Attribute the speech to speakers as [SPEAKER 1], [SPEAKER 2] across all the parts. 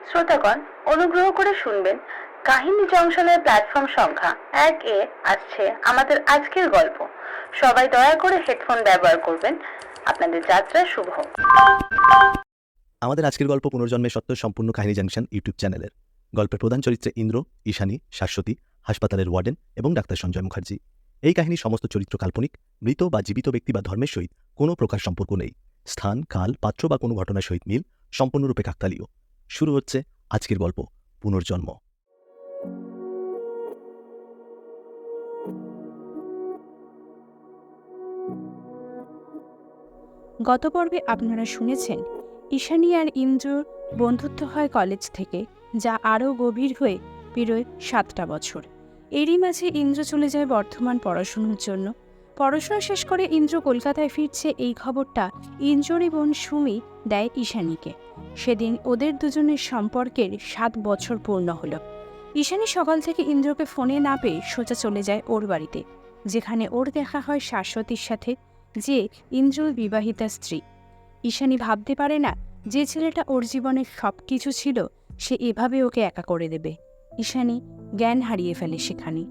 [SPEAKER 1] শ্রোতাগণ, অনুগ্রহ করে শুনবেন। কাহিনী জংশনের প্ল্যাটফর্ম সংখ্যা 1 এ আসছে আমাদের আজকের গল্প। সবাই দয়া করে হেডফোন ব্যবহার করবেন। আপনাদের যাত্রা শুভ হোক।
[SPEAKER 2] আমাদের আজকের গল্প পুনর্জন্মের সত্য সম্পূর্ণ কাহিনী জাংশন ইউটিউব চ্যানেলের। গল্পের প্রধান চরিত্রে ইন্দ্র, ঈশানী, শাশ্বতী, হাসপাতালের ওয়ার্ডেন এবং ডাক্তার সঞ্জয় মুখার্জি। এই কাহিনীর সমস্ত চরিত্র কাল্পনিক। মৃত বা জীবিত ব্যক্তি বা ধর্মের সহিত কোনো প্রকার সম্পর্ক নেই। স্থান, কাল, পাত্র বা কোনো ঘটনার সহিত মিল সম্পূর্ণরূপে কাকতালীয়। শুরু হচ্ছে আজকের গল্প পুনর্জন্ম।
[SPEAKER 3] গত পর্বে আপনারা শুনেছেন ঈশানী আর ইন্দ্রর বন্ধুত্ব হয় কলেজ থেকে, যা আরও গভীর হয়ে পেরোয় 7টা বছর। এরই মাঝে ইন্দ্র চলে যায় বর্ধমান পড়াশুনোর জন্য। পড়াশোনা শেষ করে ইন্দ্র কলকাতায় ফিরছে, এই খবরটা ইন্দ্ররই বোন সুমি দেয় ঈশানীকে। সেদিন ওদের দুজনের সম্পর্কের 7 বছর পূর্ণ হলো। ঈশানী সকাল থেকে ইন্দ্রকে ফোনে না পেয়ে সোজা চলে যায় ওর বাড়িতে, যেখানে ওর দেখা হয় শাশ্বতীর সাথে, যে ইন্দ্রর বিবাহিতা স্ত্রী। ঈশানী ভাবতে পারে না যে ছেলেটা ওর জীবনের সব কিছু ছিল সে এভাবে ওকে একা করে দেবে। ঈশানী জ্ঞান হারিয়ে ফেলে সেখানে।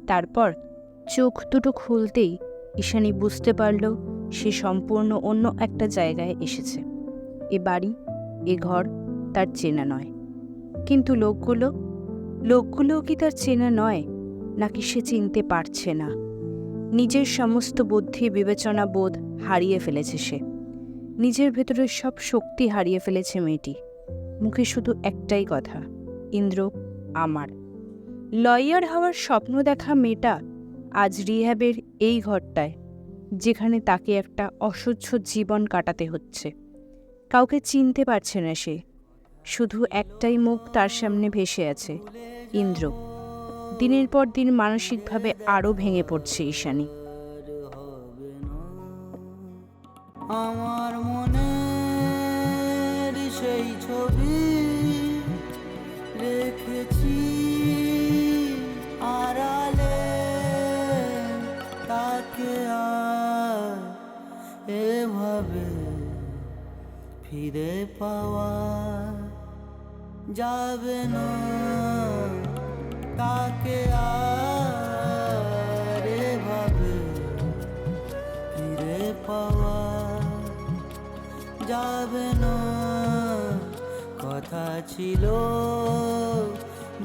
[SPEAKER 3] তারপর চোখ দুটো খুলতেই ঈশানী বুঝতে পারল সে সম্পূর্ণ অন্য একটা জায়গায় এসেছে। এ বাড়ি, এ ঘর তার চেনা নয়। কিন্তু লোকগুলোও কি তার চেনা নয়, নাকি সে চিনতে পারছে না? নিজের সমস্ত বুদ্ধি বিবেচনা বোধ হারিয়ে ফেলেছে সে। নিজের ভেতরের সব শক্তি হারিয়ে ফেলেছে মেয়েটি। মুখে শুধু একটাই কথা, ইন্দ্র আমার। লয়ার হওয়ার স্বপ্ন দেখা মেয়েটা আজ রিহ্যাবের এই ঘরটায়, যেখানে তাকে একটা অসহ্য জীবন কাটাতে হচ্ছে। কাউকে চিনতে পারছে না সে। শুধু একটাই মুখ তার সামনে ভেসে আছে, ইন্দ্র। দিনের পর দিন মানসিকভাবে আরও ভেঙে পড়ছে ঈশানী।
[SPEAKER 4] আমার মনের সেই ছবি রেখেছি আড়ালে, তাকে আর এভাবে ফিরে পাওয়া যাবে না। তাকে আর এভাবে ফিরে পাওয়া যাবে না। কথা ছিল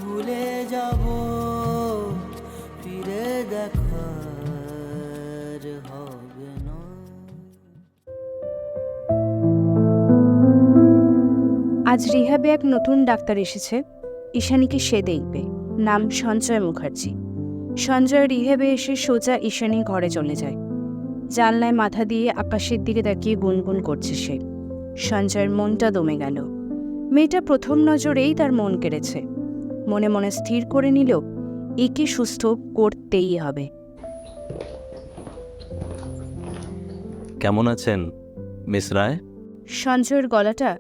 [SPEAKER 4] ভুলে যাব, ফিরে দেখার হবে না।
[SPEAKER 3] আজ রিহ্যাবে এক নতুন ডাক্তার এসেছে। ঈশানীকে সে দেখবে। নাম সঞ্জয় মুখার্জি। সঞ্জয় রিহ্যাবে এসে সোজা ঈশানী ঘরে চলে যায়। জানলায় মাথা দিয়ে আকাশের দিকে তাকিয়ে গুনগুন করছে সে। সঞ্জয়ের মনটা দমে গেল। মেয়েটা প্রথম নজরেই তার মন কেড়েছে। মনে মনে স্থির করে নিল একে সুস্থ করতেই হবে।
[SPEAKER 2] কেমন আছেন মিস রায়?
[SPEAKER 3] সঞ্জয়ের গলাটা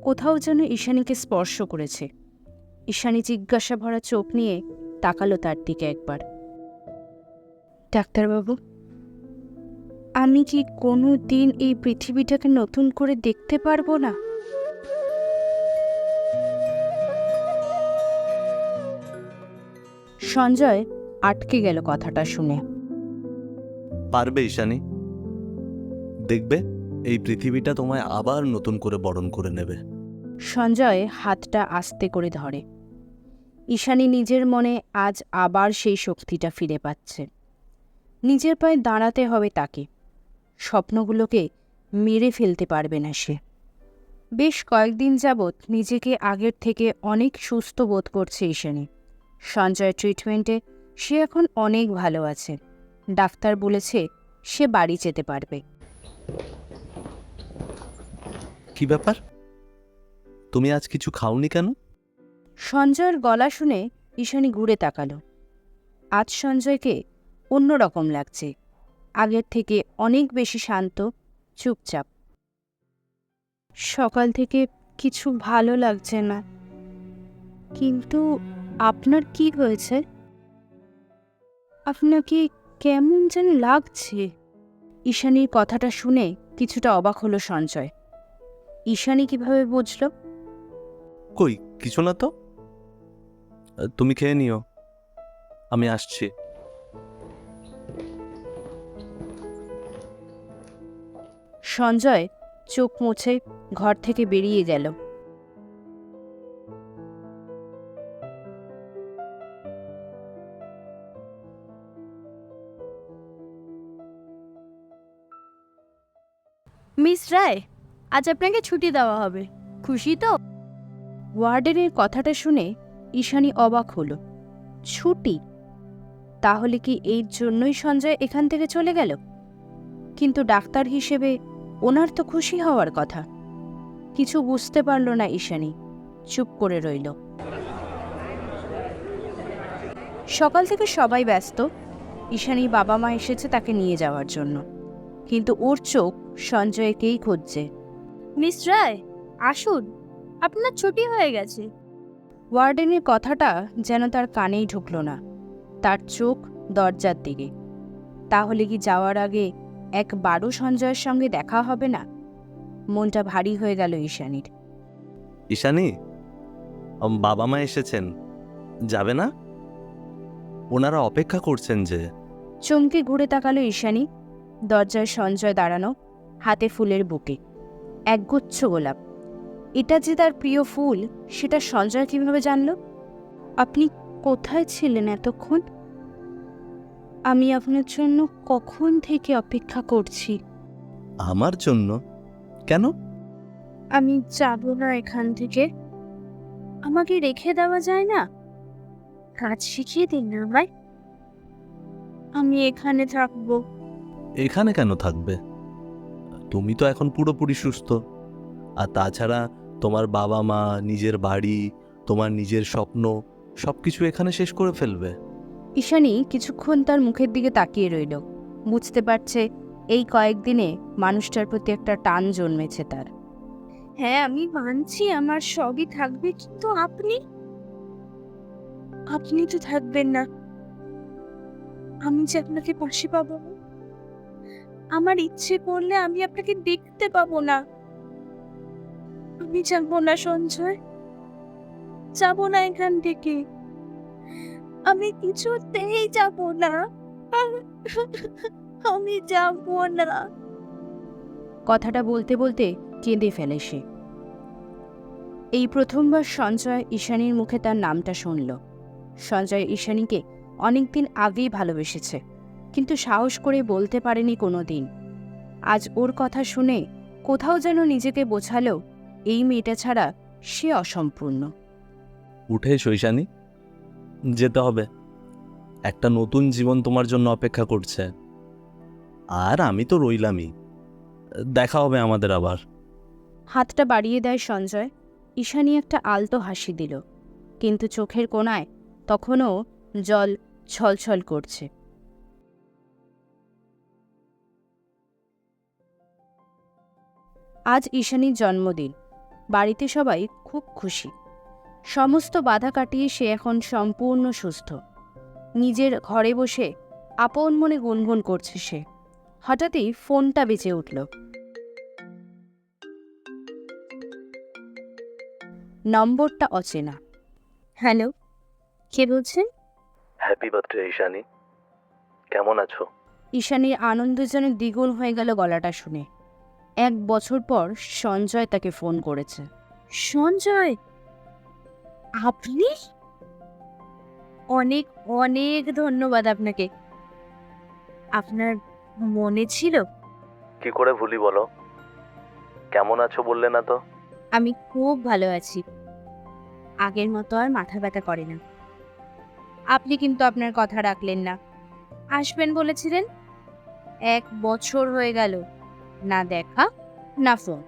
[SPEAKER 3] কোথাও যেন ঈশানীকে স্পর্শ করেছে। ঈশানী জিজ্ঞাসা ভরা চোখ নিয়ে তাকালো তার দিকে একবার। ডাক্তারবাবু, আমি কি কোনো দিন এই পৃথিবীটাকে নতুন করে দেখতে পারবো না? সঞ্জয় আটকে গেল কথাটা শুনে।
[SPEAKER 2] পারবে ঈশানী, দেখবে এই পৃথিবীটা তোমায় আবার নতুন করে বরণ করে নেবে।
[SPEAKER 3] সঞ্জয় হাতটা আস্তে করে ধরে। ঈশানী নিজের মনে আজ আবার সেই শক্তিটা ফিরে পাচ্ছে। নিজের পায়ে দাঁড়াতে হবে তাকে। স্বপ্নগুলোকে মেরে ফেলতে পারবে না সে। বেশ কয়েকদিন যাবৎ নিজেকে আগের থেকে অনেক সুস্থ বোধ করছে ঈশানী। সঞ্জয় ট্রিটমেন্টে সে এখন অনেক ভালো আছে। ডাক্তার বলেছে সে বাড়ি যেতে পারবে।
[SPEAKER 2] কি ব্যাপার, তুমি আজ কিছু খাওনি কেন?
[SPEAKER 3] সঞ্জয়ের গলা শুনে ঈশানী ঘুরে তাকালো। আজ সঞ্জয়কে অন্যরকম লাগছে। আগের থেকে অনেক বেশি শান্ত, চুপচাপ। সকাল থেকে কিছু ভালো লাগছে না। কিন্তু আপনার কি হয়েছে? আপনাকে কেমন যেন লাগছে। ঈশানীর কথাটা শুনে কিছুটা অবাক হলো সঞ্জয়। ঈশানী কিভাবে বুঝল?
[SPEAKER 2] কই,
[SPEAKER 5] কিছু না তো, তুমি খেয়ে নিও, আমি আসছি।
[SPEAKER 3] সঞ্জয় চোখ মুছে ঘর থেকে বেরিয়ে গেল।
[SPEAKER 6] মিস রায়, আজ আপনাকে ছুটি দেওয়া হবে, খুশি তো?
[SPEAKER 3] ওয়ার্ডেনের কথাটা শুনে ঈশানী অবাক হলো। ছুটি? তাহলে কি এই জন্যই সঞ্জয় এখান থেকে চলে গেল? কিন্তু ডাক্তার হিসেবে ওনার তো খুশি হওয়ার কথা। কিছু বুঝতে পারল না ঈশানী, চুপ করে রইল। সকাল থেকে সবাই ব্যস্ত। ঈশানী বাবা মা এসেছে তাকে নিয়ে যাওয়ার জন্য, কিন্তু ওর চোখ সঞ্জয়কেই খুঁজছে।
[SPEAKER 6] মিস রায়, আসুন, আপনার ছুটি হয়ে গেছে।
[SPEAKER 3] ওয়ার্ডেনের কথাটা যেন তার কানেই ঢুকল না, তার চোখ দরজার দিকে। তাহলে কি যাওয়ার আগে একবারও সঞ্জয়ের সঙ্গে দেখা হবে না? মনটা ভারী হয়ে গেল ঈশানীর।
[SPEAKER 5] ঈশানী, বাবা মা এসেছেন, যাবে না? ওনারা অপেক্ষা করছেন যে।
[SPEAKER 3] চমকে ঘুরে তাকালো ঈশানী। দরজায় সঞ্জয় দাঁড়ানো, হাতে ফুলের বুকে, একগুচ্ছ গোলাপ। এটা যে তার প্রিয় ফুল, সেটা সঞ্জয় কিভাবে জানল? আপনি কোথায় ছিলেন এতক্ষণ? আমি আপনার জন্য কখন থেকে অপেক্ষা করছি।
[SPEAKER 5] আমার জন্য? কেন?
[SPEAKER 3] আমি যাব না এখান থেকে। আমাকে রেখে দেওয়া যায় না? কাজ শিখিয়ে দিন না ভাই, আমি এখানে থাকবো।
[SPEAKER 5] এখানে কেন থাকবে? তুমি তো এখন পুরোপুরি সুস্থ। আর তাছাড়া তোমার বাবা মা, নিজের বাড়ি, তোমার নিজের স্বপ্ন, সবকিছু এখানে শেষ করে ফেলবে।
[SPEAKER 3] ঈশানী কিছুক্ষণ তার মুখের দিকে তাকিয়ে রইল। বুঝতে পারছে এই কয়েকদিনে মানুষটার প্রতি একটা টান জন্মেছে তার। হ্যাঁ, আমি মানছি আমার সবই থাকবে, কিন্তু আপনি তো থাকবেন না। আমি যে আপনাকে পাশে পাবো না, আমার ইচ্ছে করলে আমি আপনাকে দেখতে পাবো না। আমি যাবো না সঞ্জয়, যাবো না এখান থেকে। আমি কিছুতেই যাবো না, আমি যাবো না। কথাটা বলতে বলতে কেঁদে ফেলে সে। এই প্রথমবার সঞ্জয় ঈশানীর মুখে তার নামটা শুনল। সঞ্জয় ঈশানীকে অনেকদিন আগেই ভালোবেসেছে, কিন্তু সাহস করে বলতে পারেনি কোনো দিন। আজ ওর কথা শুনে কোথাও যেন নিজেকে বোঝালো এই মেয়েটা ছাড়া সে অসম্পূর্ণ।
[SPEAKER 5] উঠে এসো ঈশানী, যেতে হবে। একটা নতুন জীবন তোমার জন্য অপেক্ষা করছে। আর আমি তো রইলামই, দেখা হবে আমাদের আবার।
[SPEAKER 3] হাতটা বাড়িয়ে দেয় সঞ্জয়। ঈশানী একটা আলতো হাসি দিল, কিন্তু চোখের কোণায় তখনও জল ছলছল করছে। আজ ঈশানীর জন্মদিন। বাড়িতে সবাই খুব খুশি। সমস্ত বাধা কাটিয়ে সে এখন সম্পূর্ণ সুস্থ। নিজের ঘরে বসে আপন মনে গুনগুন করছে সে। হঠাৎই ফোনটা বেজে উঠল। নম্বরটা অচেনা। হ্যালো, কে বলছেন?
[SPEAKER 5] হ্যাপি বার্থডে ঈশানী, কেমন আছো?
[SPEAKER 3] ঈশানীর আনন্দ যেন দ্বিগুণ হয়ে গেল গলাটা শুনে। 1 বছর পর সঞ্জয় তাকে ফোন করেছে। সঞ্জয়, আপনি? অনেক অনেক ধন্যবাদ আপনাকে। আপনার মনে ছিল?
[SPEAKER 5] কি করে ভুলি বলো? কেমন আছো বললে না তো?
[SPEAKER 3] আমি খুব ভালো আছি। আগের মতো আর মাথা ব্যথা করে না। আপনি কিন্তু আপনার কথা রাখলেন না। আসবেন বলেছিলেন। 1 বছর হয়ে গেল, না দেখা না ফোন।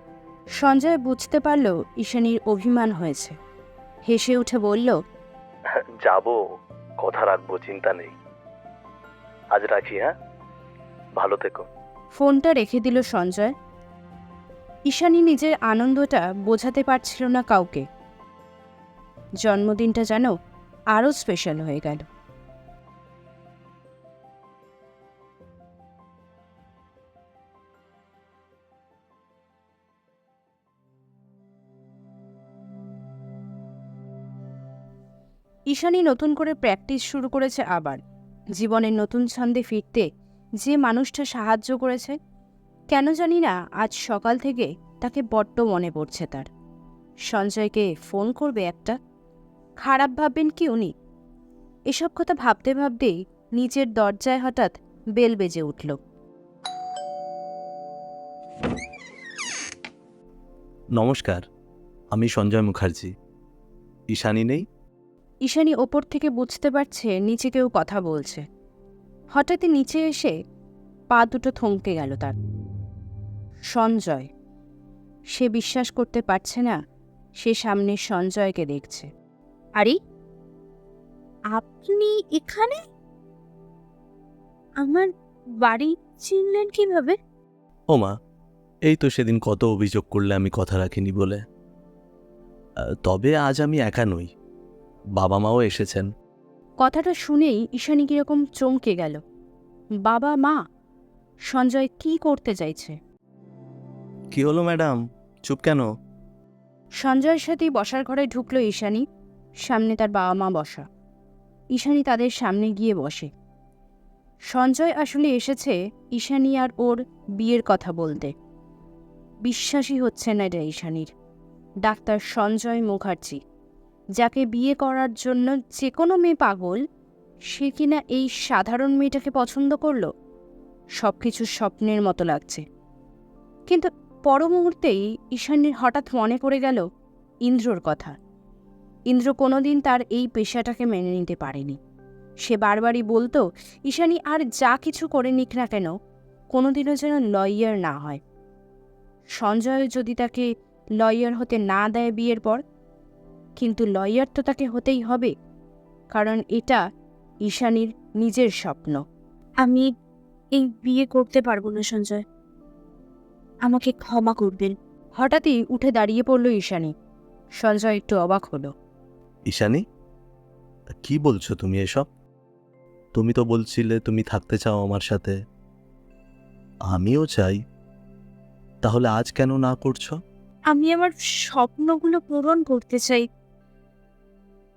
[SPEAKER 3] সঞ্জয় বুঝতে পারল ঈশানীর অভিমান হয়েছে। হেসে উঠে বলল,
[SPEAKER 5] যাবো, কথা রাখবো, চিন্তা নেই। আজ রাখি, হ্যাঁ? ভালো থেকো।
[SPEAKER 3] ফোনটা রেখে দিল সঞ্জয়। ঈশানী নিজের আনন্দটা বোঝাতে পারছিল না কাউকে। জন্মদিনটা যেন আরও স্পেশাল হয়ে গেল। ঈশানী নতুন করে প্র্যাকটিস শুরু করেছে আবার। জীবনের নতুন ছন্দে ফিরতে যে মানুষটা সাহায্য করেছে, কেন জানি না আজ সকাল থেকে তাকে বড্ড মনে পড়ছে তার। সঞ্জয়কে ফোন করবে একটা, খারাপ ভাববেন কি উনি? এসব কথা ভাবতে ভাবতেই নিচের দরজায় হঠাৎ বেল বেজে উঠল।
[SPEAKER 5] নমস্কার, আমি সঞ্জয় মুখার্জি। ঈশানী নেই?
[SPEAKER 3] ঈশানী ওপর থেকে বুঝতে পারছে নিচে কেউ কথা বলছে। হঠাৎই নিচে এসে পা দুটো থমকে গেল তার। সঞ্জয়। সে বিশ্বাস করতে পারছে না সে সামনে সঞ্জয়কে দেখছে।
[SPEAKER 6] আরে, আপনি এখানে? আমার বাড়ি চিনলেন কিভাবে?
[SPEAKER 5] ও মা, এই তো সেদিন কত অভিযোগ করলে আমি কথা রাখিনি বলে। তবে আজ আমি একা নই, বাবা মাও এসেছেন।
[SPEAKER 3] কথাটা শুনেই ঈশানী কিরকম চমকে গেল। বাবা মা? সঞ্জয় কি করতে চাইছে?
[SPEAKER 5] কি হলো ম্যাডাম, চুপ কেন?
[SPEAKER 3] সঞ্জয়ের সাথেই বসার ঘরে ঢুকল ঈশানী। সামনে তার বাবা মা বসা। ঈশানী তাদের সামনে গিয়ে বসে। সঞ্জয় আসলে এসেছে ঈশানী আর ওর বিয়ের কথা বলতে। বিশ্বাসই হচ্ছে না এটা ঈশানীর। ডাক্তার সঞ্জয় মুখার্জি, যাকে বিয়ে করার জন্য যে কোনো মেয়ে পাগল, সে কিনা এই সাধারণ মেয়েটাকে পছন্দ করল। সব কিছু স্বপ্নের মতো লাগছে। কিন্তু পর মুহূর্তেই ঈশানীর হঠাৎ মনে পড়ে গেল ইন্দ্রর কথা। ইন্দ্র কোনোদিন তার এই পেশাটাকে মেনে নিতে পারেনি। সে বারবারই বলতো ঈশানী আর যা কিছু করে নিক না কেন, কোনোদিনও যেন লয়ার না হয়। সঞ্জয় যদি তাকে লয়ার হতে না দেয় বিয়ের পর, কিন্তু লয়ার তো তাকে হতেই হবে, কারণ এটা ঈশানীর নিজের স্বপ্ন।
[SPEAKER 6] আমি এই বিয়ে করতে পারবো না সঞ্জয়, আমাকে ক্ষমা করবেন।
[SPEAKER 3] হঠাৎই উঠে দাঁড়িয়ে পড়ল ঈশানী। সঞ্জয় একটু অবাক হলো।
[SPEAKER 5] ঈশানী, কি বলছো তুমি এসব? তুমি তো বলছিলে তুমি থাকতে চাও আমার সাথে। আমিও চাই, তাহলে আজ কেন না করছো?
[SPEAKER 6] আমি আমার স্বপ্নগুলো পূরণ করতে চাই,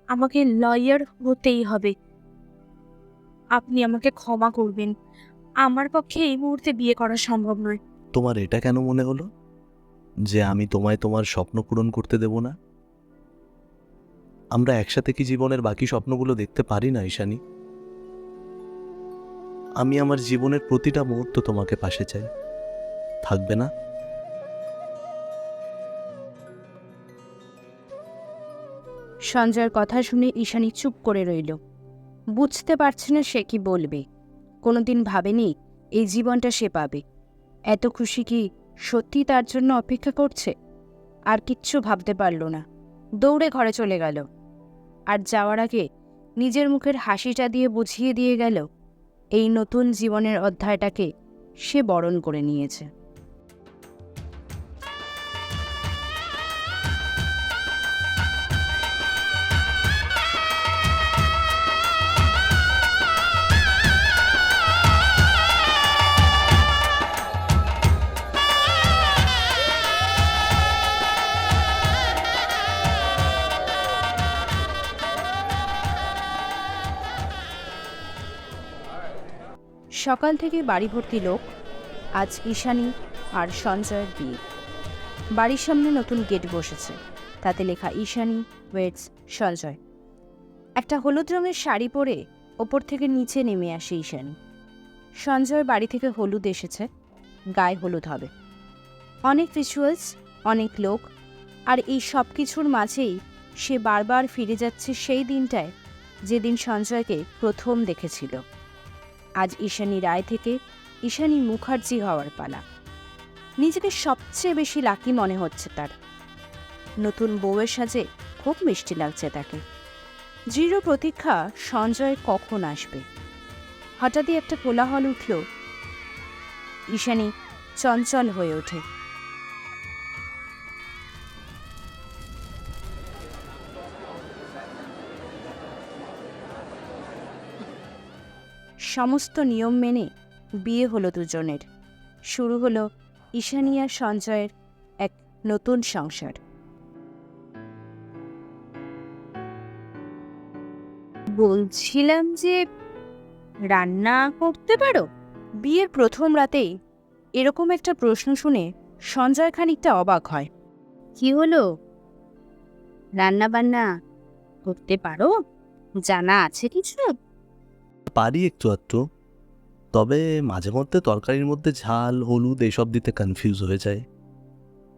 [SPEAKER 6] আমাকে লয়ার হতেই হবে। আপনি আমাকে ক্ষমা করবেন, আমার পক্ষে এই মুহূর্তে বিয়ে করা সম্ভব নয়।
[SPEAKER 5] তোমার এটা কেন মনে হলো যে আমি তোমায় তোমার স্বপ্ন পূরণ করতে দেব না? আমরা একসাথে কি জীবনের বাকি স্বপ্নগুলো দেখতে পারি না ঈশানী? আমি আমার জীবনের প্রতিটা মুহূর্ত তোমাকে পাশে চাই, থাকবে না?
[SPEAKER 3] সঞ্জয়ের কথা শুনে ঈশানী চুপ করে রইল। বুঝতে পারছে না সে কি বলবে। কোনোদিন ভাবেনি এই জীবনটা সে পাবে। এত খুশি কি সত্যি তার জন্য অপেক্ষা করছে? আর কিচ্ছু ভাবতে পারল না। দৌড়ে ঘরে চলে গেল। আর যাওয়ার আগে নিজের মুখের হাসিটা দিয়ে বুঝিয়ে দিয়ে গেল এই নতুন জীবনের অধ্যায়টাকে সে বরণ করে নিয়েছে। সকাল থেকে বাড়ি ভর্তি লোক। আজ ঈশানী আর সঞ্জয়ের বিয়ে। বাড়ির সামনে নতুন গেট বসেছে, তাতে লেখা ঈশানী ওয়েটস সঞ্জয়। একটা হলুদ রঙের শাড়ি পরে ওপর থেকে নিচে নেমে আসে ঈশানী। সঞ্জয়ের বাড়ি থেকে হলুদ এসেছে, গায়ে হলুদ হবে। অনেক রিচুয়ালস, অনেক লোক, আর এই সব কিছুর মাঝেই সে বারবার ফিরে যাচ্ছে সেই দিনটায় যেদিন সঞ্জয়কে প্রথম দেখেছিল। আজ ঈশানী রায় থেকে ঈশানী মুখার্জি হওয়ার পালা। নিজেকে সবচেয়ে বেশি লাকি মনে হচ্ছে তার। নতুন বউয়ের সাজে খুব মিষ্টি লাগছে তাকে। দৃঢ় প্রতীক্ষা সঞ্জয় কখন আসবে। হঠাৎই একটা কোলাহল উঠল। ঈশানী চঞ্চল হয়ে ওঠে। সমস্ত নিয়ম মেনে বিয়ে হলো দুজনের। শুরু হলো ঈশানী আর সঞ্জয়ের এক নতুন সংসার।
[SPEAKER 6] বলছিলাম যে রান্না করতে পারো?
[SPEAKER 3] বিয়ের প্রথম রাতেই এরকম একটা প্রশ্ন শুনে সঞ্জয় খানিকটা অবাক হয়।
[SPEAKER 6] কি হলো, রান্না বান্না করতে পারো? জানা আছে কিছু?
[SPEAKER 5] পারি একটু আধটু, তবে মাঝে মধ্যে তরকারির মধ্যে ঝাল হলুদ এসব দিতে কনফিউজ হয়ে যায়।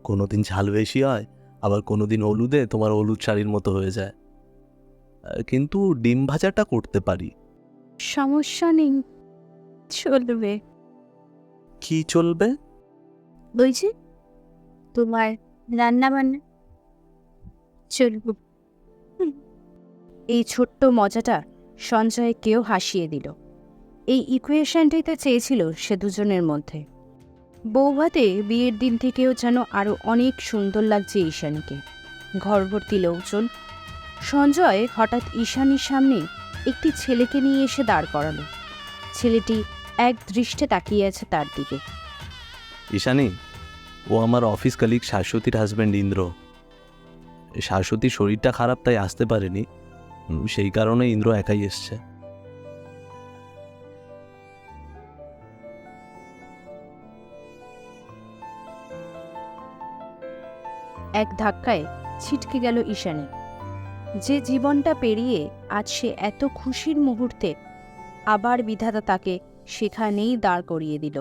[SPEAKER 5] কোনোদিন ঝাল বেশি হয়, আবার কোনোদিন হলুদে তোমার হলুদ শাড়ির মতো হয়ে যায়। কিন্তু ডিম ভাজাটা করতে পারি।
[SPEAKER 3] সমস্যা নেই, চলবে।
[SPEAKER 5] কি চলবে?
[SPEAKER 6] বলছি তোমার রান্না বান্না চলবে।
[SPEAKER 3] এই ছোট্ট মজাটা সঞ্জয়কেও হাসিয়ে দিল। এই ইকুয়েশনটাই তো চেয়েছিল সে দুজনের মধ্যে। বৌভাতে বিয়ের দিন থেকেও যেন আরও অনেক সুন্দর লাগছে ঈশানীকে। ঘরভর্তি লোকজন। সঞ্জয় হঠাৎ ঈশানীর সামনে একটি ছেলেকে নিয়ে এসে দাঁড় করালো। ছেলেটি এক দৃষ্টে তাকিয়ে আছে তার দিকে।
[SPEAKER 5] ঈশানী, ও আমার অফিস কলিগ শাশ্বতীর হাজব্যান্ড ইন্দ্র। শাশ্বতীর শরীরটা খারাপ, তাই আসতে পারেনি। সেই কারণে ইন্দ্র একাই এসছে।
[SPEAKER 3] এক ধাক্কায় ছিটকে গেল ঈশানী। যে জীবনটা পেরিয়ে আজ সে এত খুশির মুহূর্তে আবার বিধাতা তাকে সেখানেই দাঁড় করিয়ে দিল।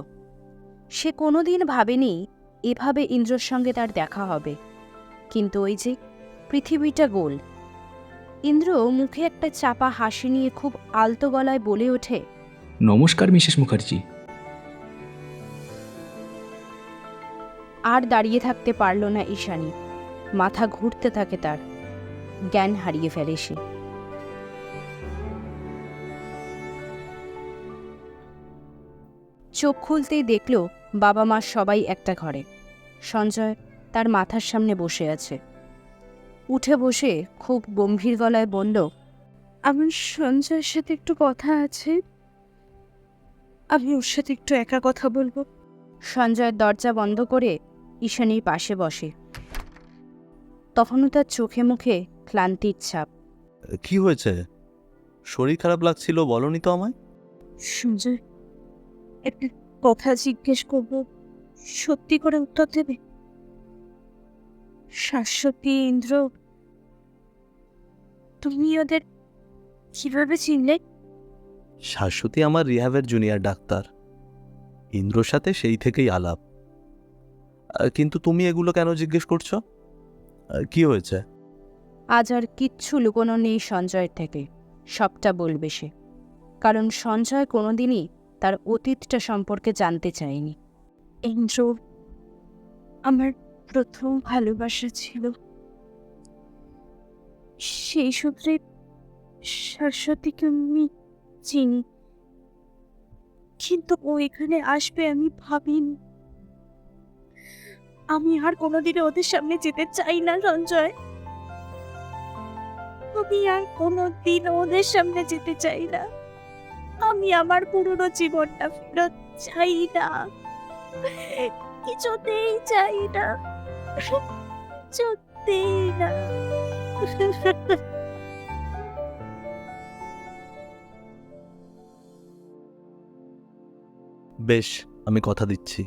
[SPEAKER 3] সে কোনোদিন ভাবেনি এভাবে ইন্দ্রর সঙ্গে তার দেখা হবে। কিন্তু ওই যে পৃথিবীটা গোল। ইন্দ্র মুখে একটা চাপা হাসি নিয়ে খুব আলতো গলায় বলে ওঠে,
[SPEAKER 7] নমস্কার মিসেস মুখার্জি।
[SPEAKER 3] আর দাঁড়িয়ে থাকতে পারল না ঈশানী। মাথা ঘুরতে থাকে তার, জ্ঞান হারিয়ে ফেলে সে। চোখ খুলতেই দেখল বাবা মা সবাই একটা ঘরে। সঞ্জয় তার মাথার সামনে বসে আছে। উঠে বসে খুব গম্ভীর গলায় বলল,
[SPEAKER 6] আমার সঞ্জয়ের সাথে একটু কথা আছে, আমি ওর সাথে একটু একা কথা বলবো।
[SPEAKER 3] সঞ্জয়ের দরজা বন্ধ করে ঈশানীর পাশে বসে। তখনও তার চোখে মুখে ক্লান্তির ছাপ।
[SPEAKER 5] কি হয়েছে? শরীর খারাপ লাগছিল, বলনি তো আমায়?
[SPEAKER 6] সঞ্জয়, একটা কথা জিজ্ঞেস করবো, সত্যি করে উত্তর দেবে? শাশ্বতী, ইন্দ্র, তুমি ওদের কিভাবে চিনলে?
[SPEAKER 5] শাশ্বতী আমার রিহ্যাবের জুনিয়র ডাক্তার। ইন্দ্রর সাথে সেই থেকেই আলাপ। কিন্তু তুমি এগুলো কেন জিজ্ঞেস করছো? কি হয়েছে?
[SPEAKER 3] আজ আর কিচ্ছু লুকোনো নেই সঞ্জয়ের থেকে। সবটা বলবে সে। কারণ সঞ্জয় কোনোদিনই তার অতীতটা সম্পর্কে জানতে চায়নি।
[SPEAKER 6] ইন্দ্র আমার প্রথম ভালোবাসা ছিল। সেই সূত্রে শাশ্বতীকে আমি চিনি, কিন্তু ও এখানে আসবে আমি ভাবিনি। আমি আর কোনোদিনও ওদের সামনে যেতে চাই না সঞ্জয়। আমি আর কোনোদিন ওদের সামনে যেতে চাই না। আমি আমার পুরনো জীবনটা ফেরত চাই না, কিছুতেই চাই না, কিছুতেই না।
[SPEAKER 5] বেশ, আমি কথা দিচ্ছি,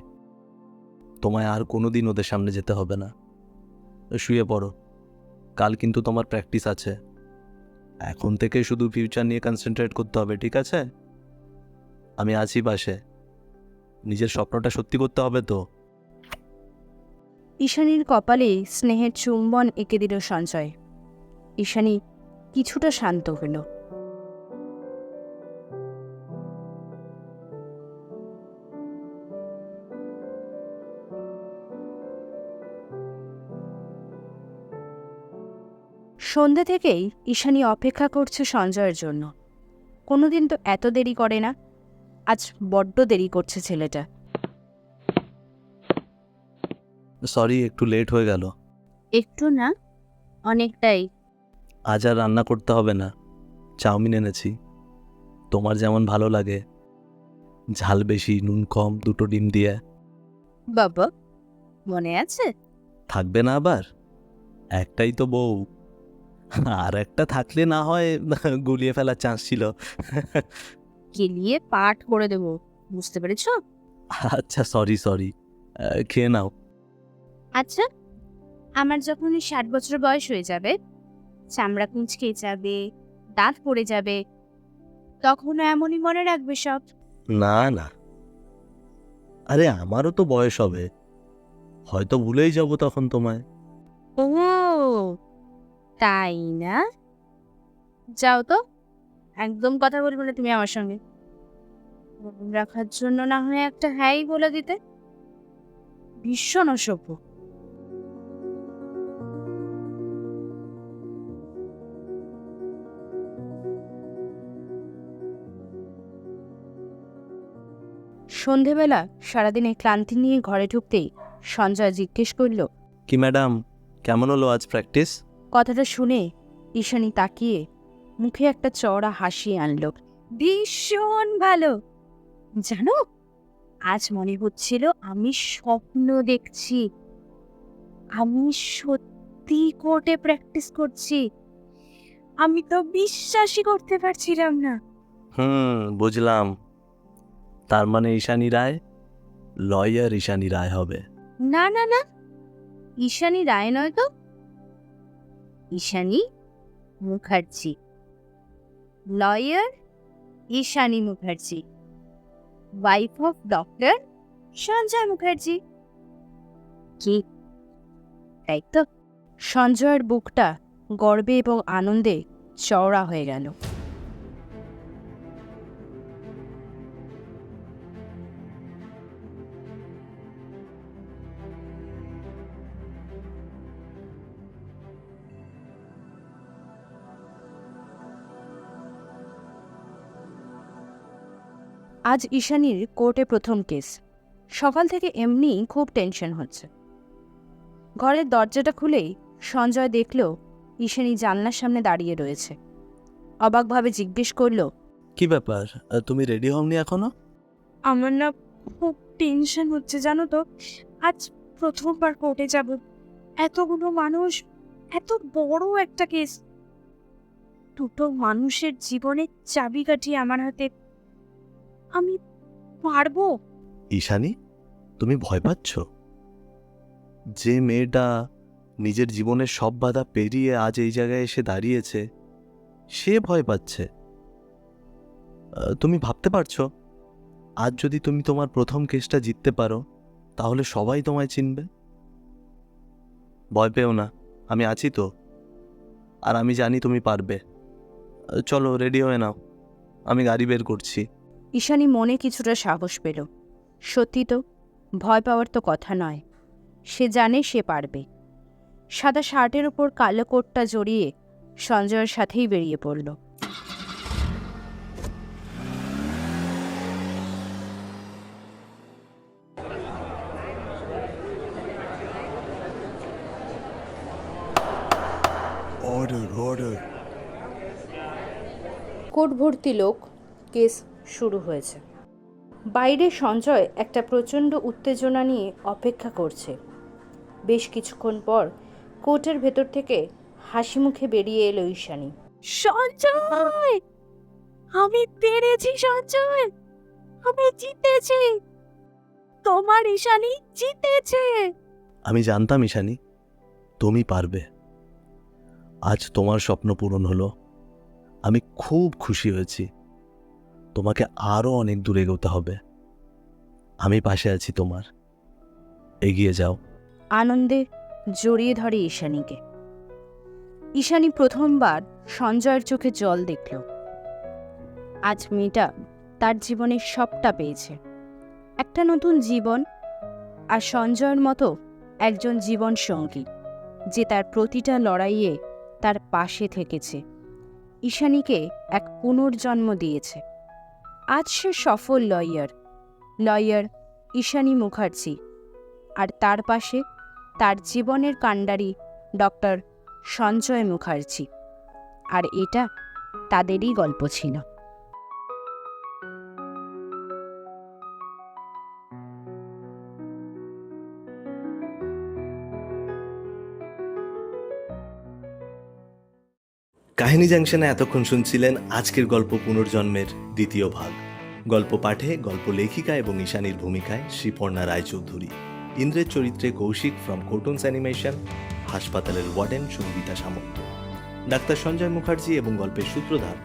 [SPEAKER 5] তোমায় আর কোনোদিন ওদের সামনে যেতে হবে না। শুয়ে পড়ো, কাল কিন্তু তোমার প্র্যাকটিস আছে। এখন থেকে শুধু ফিউচার নিয়ে কনসেন্ট্রেট করতে হবে, ঠিক আছে? আমি আছি পাশে। নিজের স্বপ্নটা সত্যি করতে হবে তো।
[SPEAKER 3] ঈশানীর কপালে স্নেহের চুম্বন এঁকে দিল সঞ্জয়। ঈশানী কিছুটা শান্ত হল। সন্ধ্যে থেকেই ঈশানী অপেক্ষা করছে সঞ্জয়ের জন্য। কোনোদিন তো এত দেরি করে না, আজ বড্ড দেরি করছে ছেলেটা।
[SPEAKER 5] সরি, একটু লেট হয়ে গেল।
[SPEAKER 6] একটু না, অনেকটাই।
[SPEAKER 5] আজ আর রান্না করতে হবে না, চাউমিন এনেছি। তোমার যেমন ভালো লাগে, ঝাল বেশি নুন কম, 2টো ডিম দিয়ে।
[SPEAKER 6] বাবা, মনে আছে?
[SPEAKER 5] থাকবে না আবার? একটাই তো বউ। আর একটা থাকলে না হয় গুলিয়ে ফেলার চান্স ছিল।
[SPEAKER 6] গেলিয়ে পাঠ করে দেবো, বুঝতে পেরেছ?
[SPEAKER 5] আচ্ছা, সরি সরি, খেয়ে নাও।
[SPEAKER 6] আচ্ছা, আমার যখন 60 বছর বয়স হয়ে যাবে, চামড়া কুঁচকে যাবে, দাঁত পড়ে যাবে, তখনও এমনই মনে রাখবে সব?
[SPEAKER 5] না না, আরে আমারও তো বয়স হবে, হয়তো ভুলেই যাব তখন তোমায়।
[SPEAKER 6] ও তাই না? যাও তো, একদম কথা বলবে না তুমি আমার সঙ্গে। মনে রাখার জন্য না হয় একটা হ্যাঁই বলে দিতে। ভীষণ অসভ্য।
[SPEAKER 3] সন্ধেবেলা সারাদিনে ক্লান্তি নিয়ে ঘরে ঢুকতেই সঞ্জয় জিজ্ঞেস করল,
[SPEAKER 5] কি ম্যাডাম, কেমন হলো আজ প্র্যাকটিস?
[SPEAKER 3] কথাটা শুনে ঈশানী তাকিয়ে মুখে একটা চওড়া হাসি আনল। ভীষণ ভালো। জানো, আজ মনে হচ্ছিল আমি স্বপ্ন দেখছি। আমি সত্যি কোর্টে প্র্যাকটিস করছি। আমি তো বিশ্বাসই করতে পারছিলাম না।
[SPEAKER 5] বুঝলাম। তার মানে ঈশানী রায় লয়ার ঈশানী রায় হবে।
[SPEAKER 3] না না না, ঈশানী রায় নয় তো, Ishani Mukherjee. Lawyer Ishani Mukherjee, wife of doctor Sanjay Mukherjee. কি, তাই তো? সঞ্জয়ের বুকটা গর্বে এবং আনন্দে চওড়া হয়ে গেল। আজ ঈশানীর কোর্টে প্রথম কেস। সকাল থেকে এমনিই খুব টেনশন হচ্ছে। ঘরের দরজাটা খুলেই সঞ্জয় দেখল ঈশানী জানলার সামনে দাঁড়িয়ে রয়েছে। অবাকভাবে জিজ্ঞেস করল,
[SPEAKER 5] কি ব্যাপার, তুমি রেডি হওনি এখনো?
[SPEAKER 6] আমার না খুব টেনশন হচ্ছে, জানো তো। আজ প্রথমবার কোর্টে যাব। এতগুলো মানুষ, এত বড় একটা কেস। দুটো মানুষের জীবনের চাবিকাঠি আমার হাতে। আমি পারবো?
[SPEAKER 5] ঈশানী, তুমি ভয় পাচ্ছ? যে মেয়েটা নিজের জীবনের সব বাধা পেরিয়ে আজ এই জায়গায় এসে দাঁড়িয়েছে, সে ভয় পাচ্ছে? তুমি ভাবতে পারছো, আজ যদি তুমি তোমার প্রথম কেসটা জিততে পারো, তাহলে সবাই তোমায় চিনবে। ভয় পেও না, আমি আছি তো, আর আমি জানি তুমি পারবে। চলো রেডি হয়ে নাও, আমি গাড়ি বের করছি।
[SPEAKER 3] ঈশানী মনে কিছুটা সাহস পেল। সত্যি তো, ভয় পাওয়ার তো কথা নয়। সে জানে সে পারবে। সাদা শার্টের ওপর কালো কোটটা জড়িয়ে সঞ্জয়ের সাথেই বেরিয়ে পড়ল। কোট ভর্তি লোক, কেস শুরু হয়েছে। বাইরে সঞ্জয় একটা প্রচণ্ড উত্তেজনা নিয়ে অপেক্ষা করছে। বেশ কিছুক্ষণ পর কোর্টের ভেতর থেকে হাসি মুখে বেরিয়ে এলো ঈশানী।
[SPEAKER 6] সঞ্জয়, আমি পেরেছি। সঞ্জয়, আমি জিতেছি। তোমার ঈশানী জিতেছে।
[SPEAKER 5] আমি জানতাম ঈশানী, তুমি পারবে। আজ তোমার স্বপ্ন পূরণ হলো, আমি খুব খুশি হয়েছি। তোমাকে আরো অনেক দূর এগোতে হবে। আমি পাশে আছি তোমার, এগিয়ে যাও।
[SPEAKER 3] আনন্দে জড়িয়ে ধরে ঈশানীকে। ঈশানী প্রথমবার সঞ্জয়ের চোখে জল দেখল। আজ মেয়েটা তার জীবনে সবটা পেয়েছে, একটা নতুন জীবন, আর সঞ্জয়ের মতো একজন জীবন সঙ্গী যে তার প্রতিটা লড়াইয়ে তার পাশে থেকেছে, ঈশানীকে এক পুনর্জন্ম দিয়েছে। আজ সে সফল লয়ার ঈশানী মুখার্জি, আর তার পাশে তার জীবনের কাণ্ডারি ডক্টর সঞ্জয় মুখার্জি। আর এটা তাদেরই গল্প ছিল।
[SPEAKER 2] কাহিনী জাংশনে এতক্ষণ শুনছিলেন আজকের গল্প পুনর্জন্মের দ্বিতীয় ভাগ। গল্প পাঠে গল্প লেখিকা এবং ঈশানীর ভূমিকায় শ্রীপর্ণা রায়চৌধুরী, ইন্দ্রের চরিত্রে কৌশিক ফ্রম কার্টুনস অ্যানিমেশন, হাসপাতালের ওয়ার্ডেন সঙ্গীতা সামন্ত, ডাক্তার সঞ্জয় মুখার্জি এবং গল্পের সূত্রধার,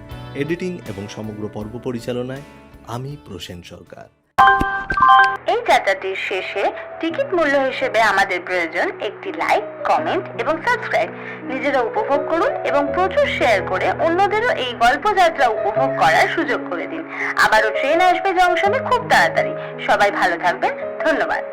[SPEAKER 2] এডিটিং এবং সমগ্র পর্ব পরিচালনায় আমি প্রসেন সরকার।
[SPEAKER 1] এই যাত্রাটির শেষে টিকিট মূল্য হিসেবে আমাদের প্রয়োজন একটি লাইক, কমেন্ট এবং সাবস্ক্রাইব। নিজেরা উপভোগ করুন এবং প্রচুর শেয়ার করে অন্যদেরও এই গল্প যাত্রা উপভোগ করার সুযোগ করে দিন। আবারও ট্রেন আসবে জংশনে খুব তাড়াতাড়ি। সবাই ভালো থাকবেন, ধন্যবাদ।